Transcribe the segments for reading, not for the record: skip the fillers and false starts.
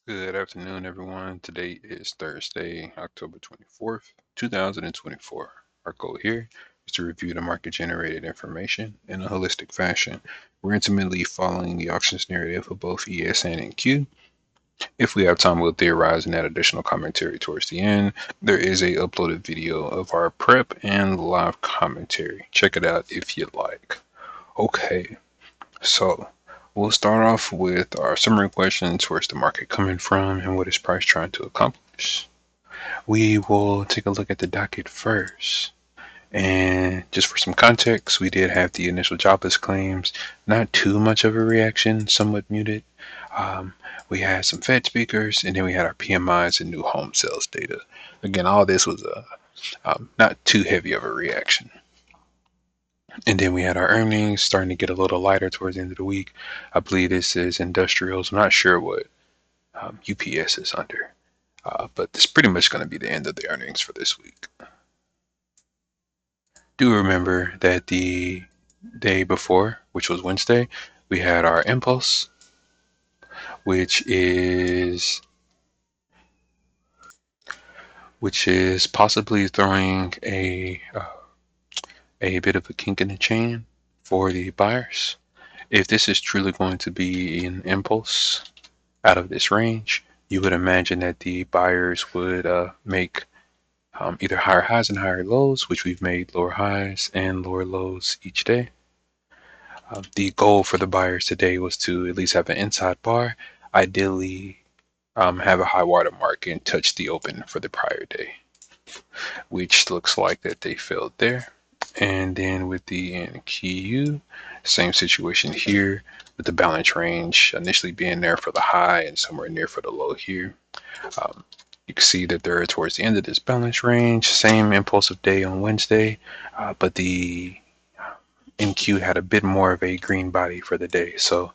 Good afternoon, everyone. Today is Thursday, October 24th, 2024. Our goal here is to review the market generated information in a holistic fashion. We're intimately following the auctions narrative of both ES and NQ. If we have time, we'll theorize and add additional commentary towards the end. There is a uploaded video of our prep and live commentary. Check it out if you'd like. Okay, so we'll start off with our summary questions. Where's the market coming from and what is price trying to accomplish? We will take a look at the docket first. And just for some context, we did have the initial jobless claims, not too much of a reaction, somewhat muted. We had some Fed speakers, and then we had our PMIs and new home sales data. Again, all this was not too heavy of a reaction. And then we had our earnings starting to get a little lighter towards the end of the week. I believe this is industrials. I'm not sure what UPS is under, but it's pretty much going to be the end of the earnings for this week. Do remember that the day before, which was Wednesday, we had our impulse, which is possibly throwing a bit of a kink in the chain for the buyers. If this is truly going to be an impulse out of this range, you would imagine that the buyers would make either higher highs and higher lows, which we've made lower highs and lower lows each day. The goal for the buyers today was to at least have an inside bar, ideally have a high water mark and touch the open for the prior day, which looks like that they failed there. And then with the NQ, same situation here with the balance range initially being there for the high and somewhere near for the low here. You can see that they're towards the end of this balance range. Same impulsive day on Wednesday, but the NQ had a bit more of a green body for the day. So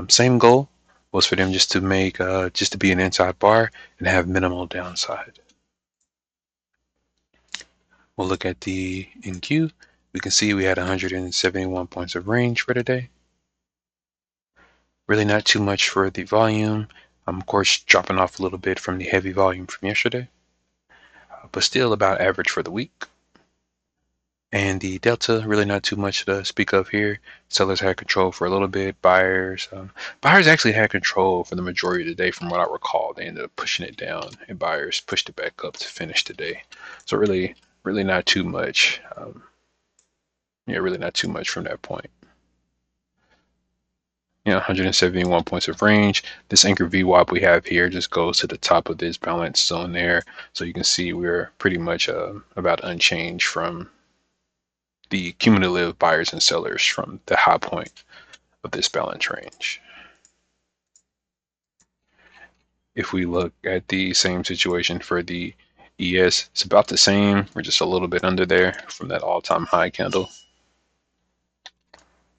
same goal was for them just to make just to be an inside bar and have minimal downside. We'll look at the NQ. We can see we had 171 points of range for today. Really not too much for the volume. Of course, dropping off a little bit from the heavy volume from yesterday, but still about average for the week. And the delta, really not too much to speak of here. Sellers had control for a little bit. Buyers actually had control for the majority of the day from what I recall. They ended up pushing it down and buyers pushed it back up to finish the day. So really not too much. Really not too much from that point. 171 points of range. This anchor VWAP we have here just goes to the top of this balance zone there. So you can see we're pretty much about unchanged from the cumulative buyers and sellers from the high point of this balance range. If we look at the same situation for the ES, it's about the same. We're just a little bit under there from that all-time high candle.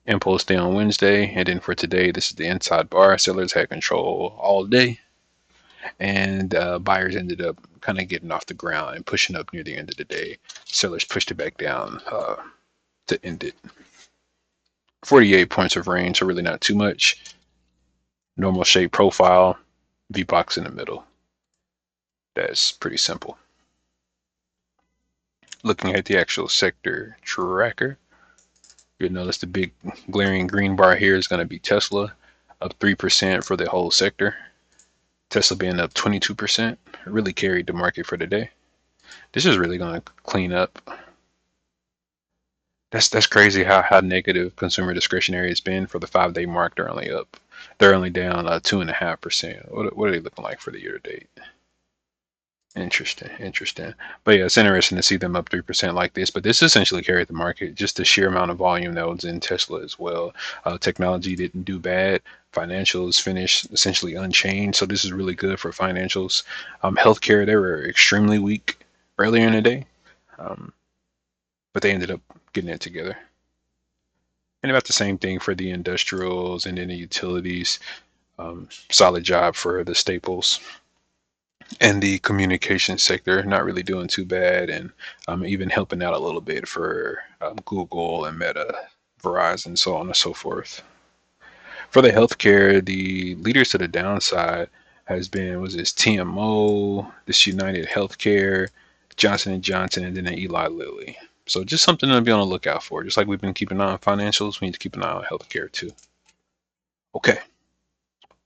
Impulse day on Wednesday, and then for today, this is the inside bar. Sellers had control all day, and buyers ended up kind of getting off the ground and pushing up near the end of the day. Sellers pushed it back down to end it. 48 points of range, so really not too much. Normal shape profile, V-box in the middle. That's pretty simple. Looking at the actual sector tracker, you'll notice the big glaring green bar here is going to be Tesla, up 3% for the whole sector. Tesla being up 22%, it really carried the market for the day. This is really going to clean up. That's crazy how negative consumer discretionary has been. For the 5-day mark, they're only up. They're only down 2.5%. What are they looking like for the year to date? Interesting. But yeah, it's interesting to see them up 3% like this. But this essentially carried the market, just the sheer amount of volume that was in Tesla as well. Technology didn't do bad. Financials finished essentially unchanged. So this is really good for financials. Healthcare, they were extremely weak earlier in the day, but they ended up getting it together. And about the same thing for the industrials and then the utilities. Solid job for the staples. And the communication sector, not really doing too bad, and even helping out a little bit for Google and Meta, Verizon, so on and so forth. For the healthcare, the leaders to the downside, has been, was this TMO, this United Healthcare, Johnson and Johnson, and then an Eli Lilly. So just something to be on the lookout for. Just like we've been keeping an eye on financials, we need to keep an eye on healthcare too. Okay,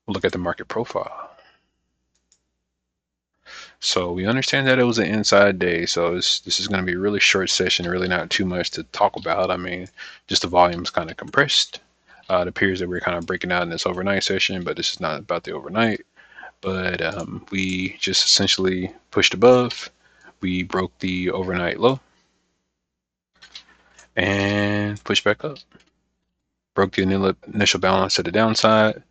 we'll look at the market profile. So we understand that it was an inside day, so this is going to be a really short session, really not too much to talk about. I mean, just the volume's kind of compressed. It appears that we're kind of breaking out in this overnight session, but this is not about the overnight. But we just essentially pushed above. We broke the overnight low and pushed back up. Broke the initial balance to the downside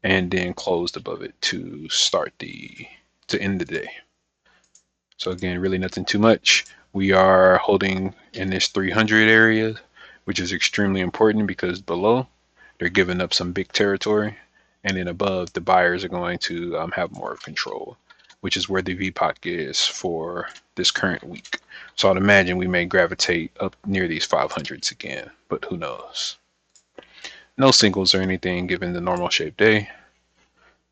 and then closed above it to end the day. So again, really nothing too much. We are holding in this 300 area, which is extremely important because below they're giving up some big territory, and then above the buyers are going to have more control, which is where the VPOC is for this current week. So I'd imagine we may gravitate up near these 500s again, but who knows? No singles or anything given the normal shape day.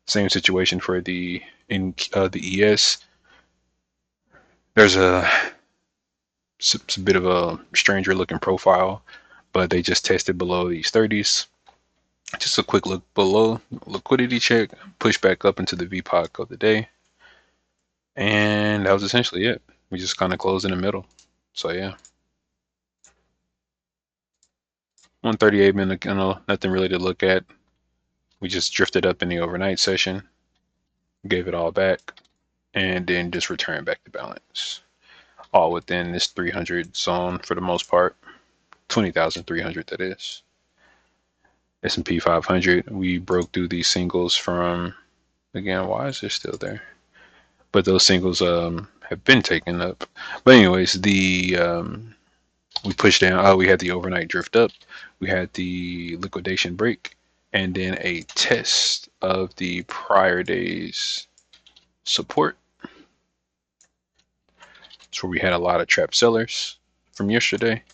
Same situation for the ES. There's it's a bit of a stranger looking profile, but they just tested below these 30s. Just a quick look below, liquidity check, push back up into the VPOC of the day. And that was essentially it. We just kind of closed in the middle. So yeah. 138 minute, nothing really to look at. We just drifted up in the overnight session, gave it all back, and then just returned back to balance. All within this 300 zone for the most part. 20,300 that is. S&P 500, we broke through these singles from, again, why is it still there? But those singles have been taken up. But anyways, we pushed down. We had the overnight drift up. We had the liquidation break, and then a test of the prior day's support. That's where we had a lot of trapped sellers from yesterday.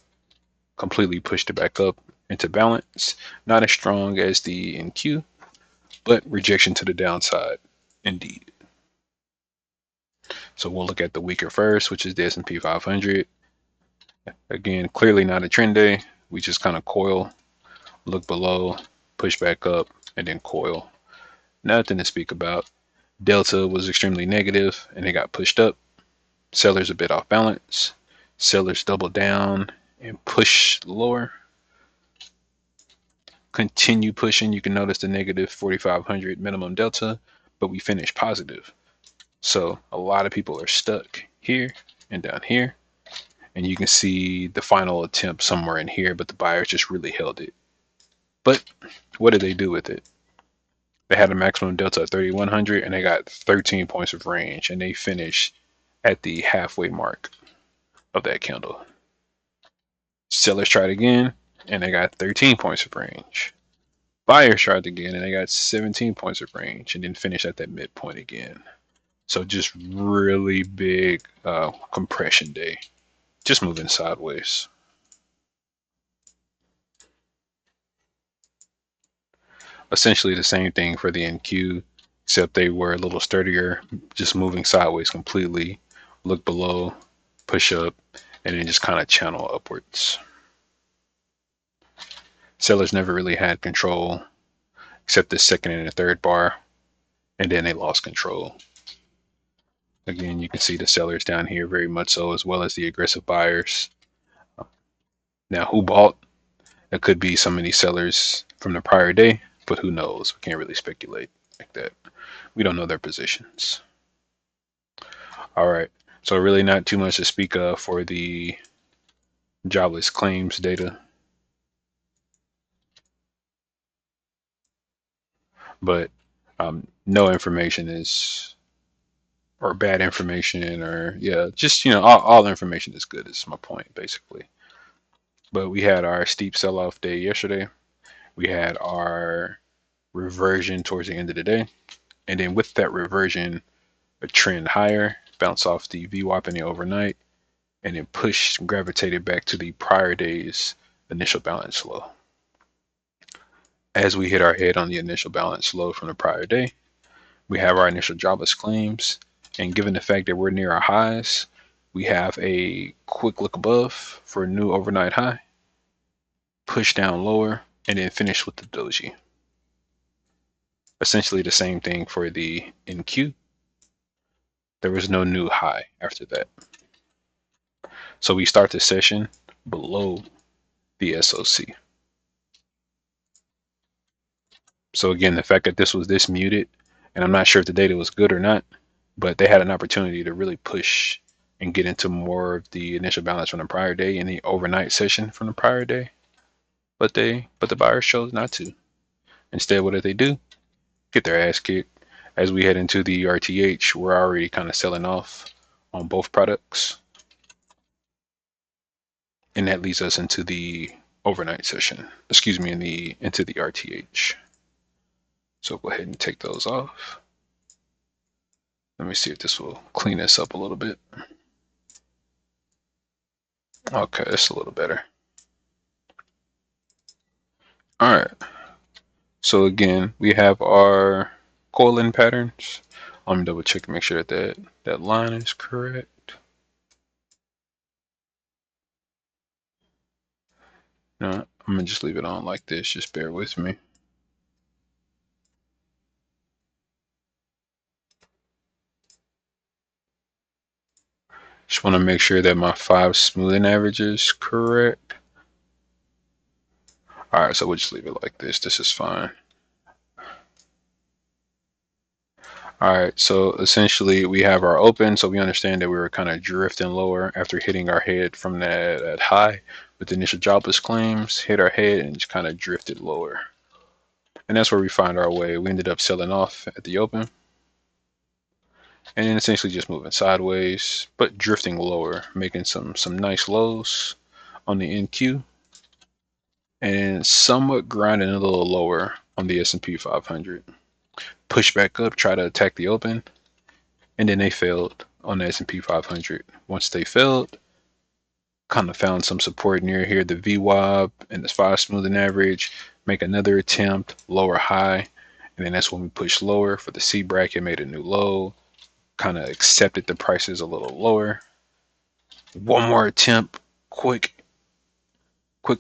Completely pushed it back up into balance. Not as strong as the NQ, but rejection to the downside, indeed. So we'll look at the weaker first, which is the S&P 500. Again, clearly not a trend day. We just kind of coil, look below, push back up, and then coil. Nothing to speak about. Delta was extremely negative, and it got pushed up. Sellers a bit off balance. Sellers double down and push lower. Continue pushing. You can notice the negative 4,500 minimum delta, but we finished positive. So a lot of people are stuck here and down here. And you can see the final attempt somewhere in here, but the buyers just really held it. But what did they do with it? They had a maximum delta of 3,100 and they got 13 points of range, and they finished at the halfway mark of that candle. Sellers tried again and they got 13 points of range. Buyers tried again and they got 17 points of range and then finished at that midpoint again. So just really big compression day. Just moving sideways. Essentially the same thing for the NQ, except they were a little sturdier, just moving sideways completely. Look below, push up, and then just kind of channel upwards. Sellers never really had control, except the second and the third bar, and then they lost control. Again, you can see the sellers down here very much so, as well as the aggressive buyers. Now, who bought? It could be some of these sellers from the prior day, but who knows? We can't really speculate like that. We don't know their positions. All right. So really not too much to speak of for the jobless claims data. But no information is, or bad information, or yeah, just, all information is good is my point, basically. But we had our steep sell-off day yesterday. We had our reversion towards the end of the day. And then with that reversion, a trend higher, bounce off the VWAP in the overnight, and then pushed, gravitated back to the prior day's initial balance low. As we hit our head on the initial balance low from the prior day, We have our initial jobless claims, and given the fact that we're near our highs, we have a quick look above for a new overnight high, push down lower, and then finish with the doji. Essentially the same thing for the NQ. There was no new high after that. So we start the session below the SOC. So again, the fact that this was this muted, and I'm not sure if the data was good or not, but they had an opportunity to really push and get into more of the initial balance from the prior day and the overnight session from the prior day. But the buyers chose not to. Instead, what did they do? Get their ass kicked. As we head into the RTH, we're already kind of selling off on both products. And that leads us into the overnight session. Excuse me, into the RTH. So go ahead and take those off. Let me see if this will clean this up a little bit. Okay, that's a little better. All right. So again, we have our coiling patterns. Let me double check and make sure that line is correct. No, I'm gonna just leave it on like this. Just bear with me. Just want to make sure that my 5 smoothing average is correct. All right, so we'll just leave it like this. This is fine. All right, so essentially we have our open, so we understand that we were kind of drifting lower after hitting our head from that high with the initial jobless claims, hit our head and just kind of drifted lower. And that's where we find our way. We ended up selling off at the open and then essentially just moving sideways, but drifting lower, making some nice lows on the NQ and somewhat grinding a little lower on the S&P 500. Push back up, try to attack the open, and then they failed on the S&P 500. Once they failed, kind of found some support near here, the VWAP and the 5 smoothing average, make another attempt, lower high, and then that's when we pushed lower for the C bracket, made a new low, kind of accepted the prices a little lower. One more attempt, quick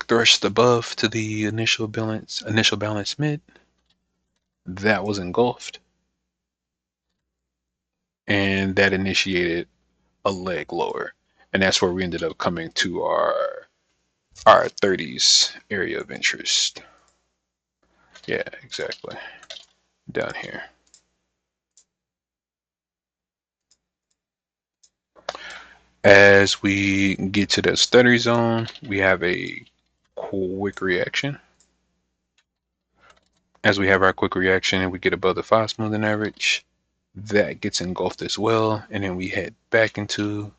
thrust above to the initial balance mid. That was engulfed, and that initiated a leg lower, and that's where we ended up coming to our 30s area of interest. Yeah, exactly. Down here. As we get to the study zone, we have a quick reaction. As we have our quick reaction and we get above the 5 smoothing average, that gets engulfed as well, and then we head back into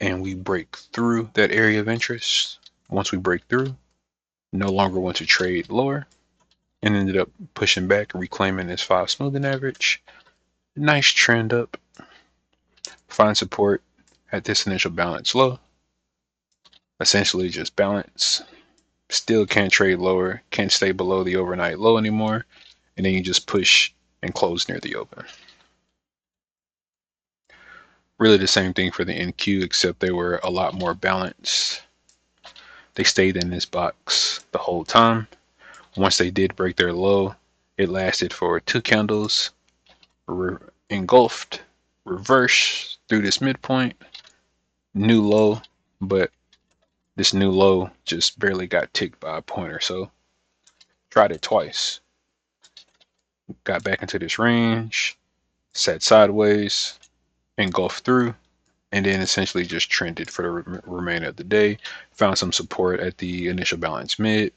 and we break through that area of interest. Once we break through, no longer want to trade lower, and ended up pushing back, reclaiming this 5 smoothing average. Nice trend up. Find support at this initial balance low. Essentially just balance. Still can't trade lower, can't stay below the overnight low anymore, and then you just push and close near the open. Really the same thing for the NQ, except they were a lot more balanced. They stayed in this box the whole time. Once they did break their low, it lasted for 2 candles, engulfed, reverse through this midpoint, new low, but this new low just barely got ticked by a point or so. Tried it twice. Got back into this range, sat sideways, engulfed through, and then essentially just trended for the remainder of the day. Found some support at the initial balance mid,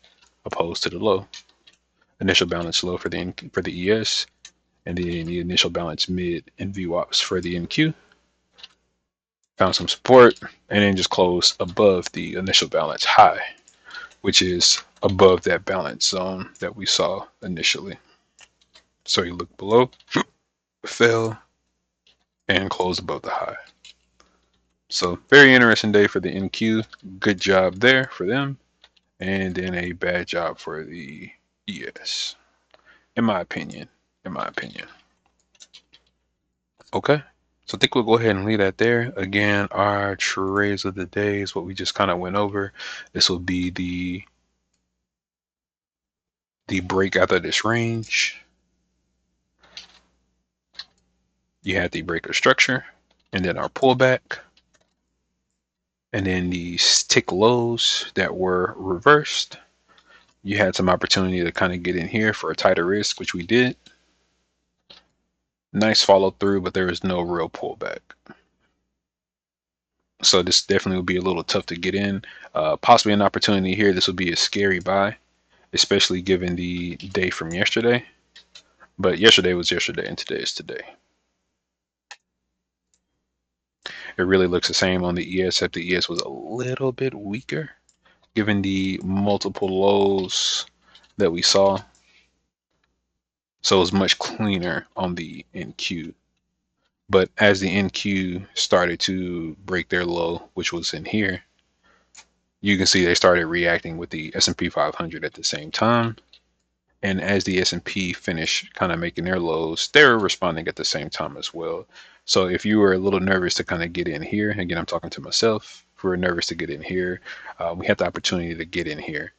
opposed to the low. Initial balance low for the ES, and then the initial balance mid and VWAPs for the NQ. Found some support, and then just closed above the initial balance high, which is above that balance zone that we saw initially. So you look below, fell, and closed above the high. So very interesting day for the NQ. Good job there for them, and then a bad job for the ES, in my opinion. Okay. So I think we'll go ahead and leave that there. Again, our trades of the day is what we just kind of went over. This will be the break out of this range. You had the breaker structure, and then our pullback, and then these tick lows that were reversed. You had some opportunity to kind of get in here for a tighter risk, which we did. Nice follow through, but there was no real pullback. So this definitely would be a little tough to get in. Possibly an opportunity here. This would be a scary buy, especially given the day from yesterday. But yesterday was yesterday, and today is today. It really looks the same on the ES, except the ES was a little bit weaker, given the multiple lows that we saw. So it was much cleaner on the NQ. But as the NQ started to break their low, which was in here, you can see they started reacting with the S&P 500 at the same time. And as the S&P finished kind of making their lows, they're responding at the same time as well. So if you were a little nervous to kind of get in here, again, I'm talking to myself, if we were nervous to get in here, we had the opportunity to get in here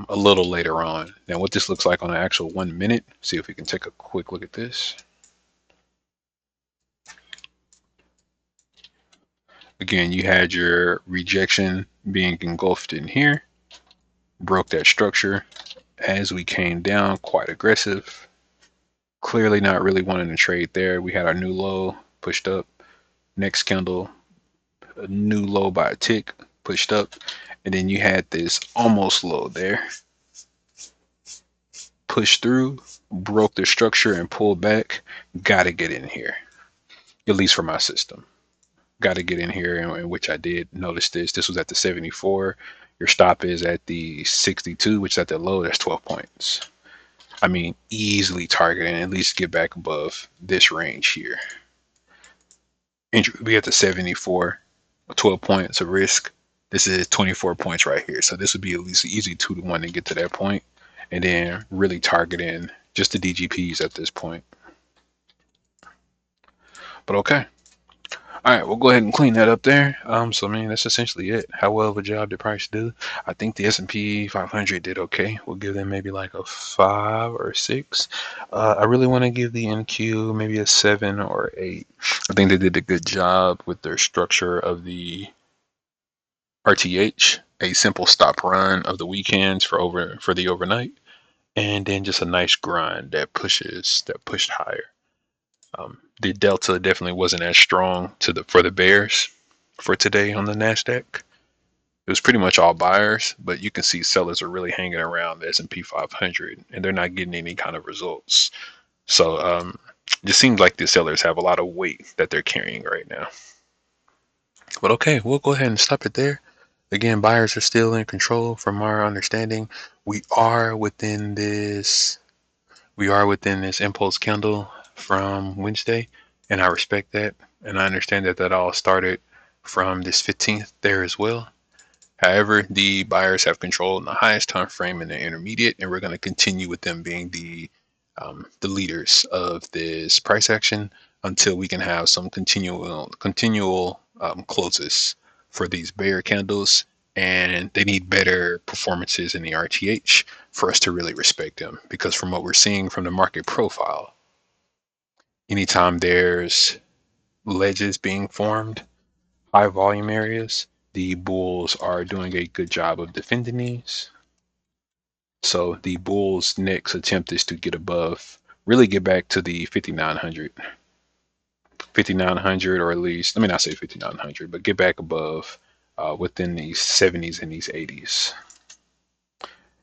a little later on. Now what this looks like on an actual 1 minute, see if we can take a quick look at this. Again, you had your rejection being engulfed in here, broke that structure as we came down, quite aggressive. Clearly not really wanting to trade there. We had our new low pushed up. Next candle, a new low by a tick, pushed up. And then you had this almost low there. Pushed through, broke the structure and pulled back. Gotta get in here, at least for my system. Got to get in here, in which I did. Notice this. This was at the 74. Your stop is at the 62, which is at the low. That's 12 points. I mean, easily targeting, at least get back above this range here. We at the 74, 12 points of risk. This is 24 points right here. So this would be at least easy 2-to-1 to get to that point. And then really targeting just the DGPs at this point. But okay. All right, we'll go ahead and clean that up there. So I mean, that's essentially it. How well of a job did Price do? I think the S&P 500 did okay. We'll give them maybe like a 5 or 6. I really want to give the NQ maybe a 7 or 8. I think they did a good job with their structure of the RTH, a simple stop run of the weekends for the overnight, and then just a nice grind that pushed higher. The delta definitely wasn't as strong for the bears for today on the Nasdaq. It was pretty much all buyers, but you can see sellers are really hanging around the S&P 500, and they're not getting any kind of results. So it just seems like the sellers have a lot of weight that they're carrying right now. But okay, we'll go ahead and stop it there. Again, buyers are still in control from our understanding. We are within this impulse candle from Wednesday, and I respect that, and I understand that all started from this 15th there as well. However, the buyers have control in the highest time frame in the intermediate, and we're going to continue with them being the leaders of this price action until we can have some continual closes for these bear candles, and they need better performances in the RTH for us to really respect them, because from what we're seeing from the market profile, anytime there's ledges being formed, high volume areas, the bulls are doing a good job of defending these. So the bulls' next attempt is to get above, really get back to the 5,900, or at least, let me not say 5,900, but get back above within these 70s and these 80s.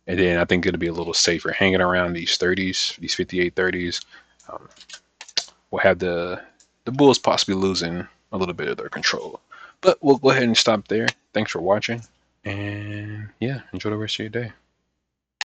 And then I think it'll be a little safer hanging around these 30s, these 58.30s. We'll have the bulls possibly losing a little bit of their control. But we'll go ahead and stop there. Thanks for watching. And yeah, enjoy the rest of your day.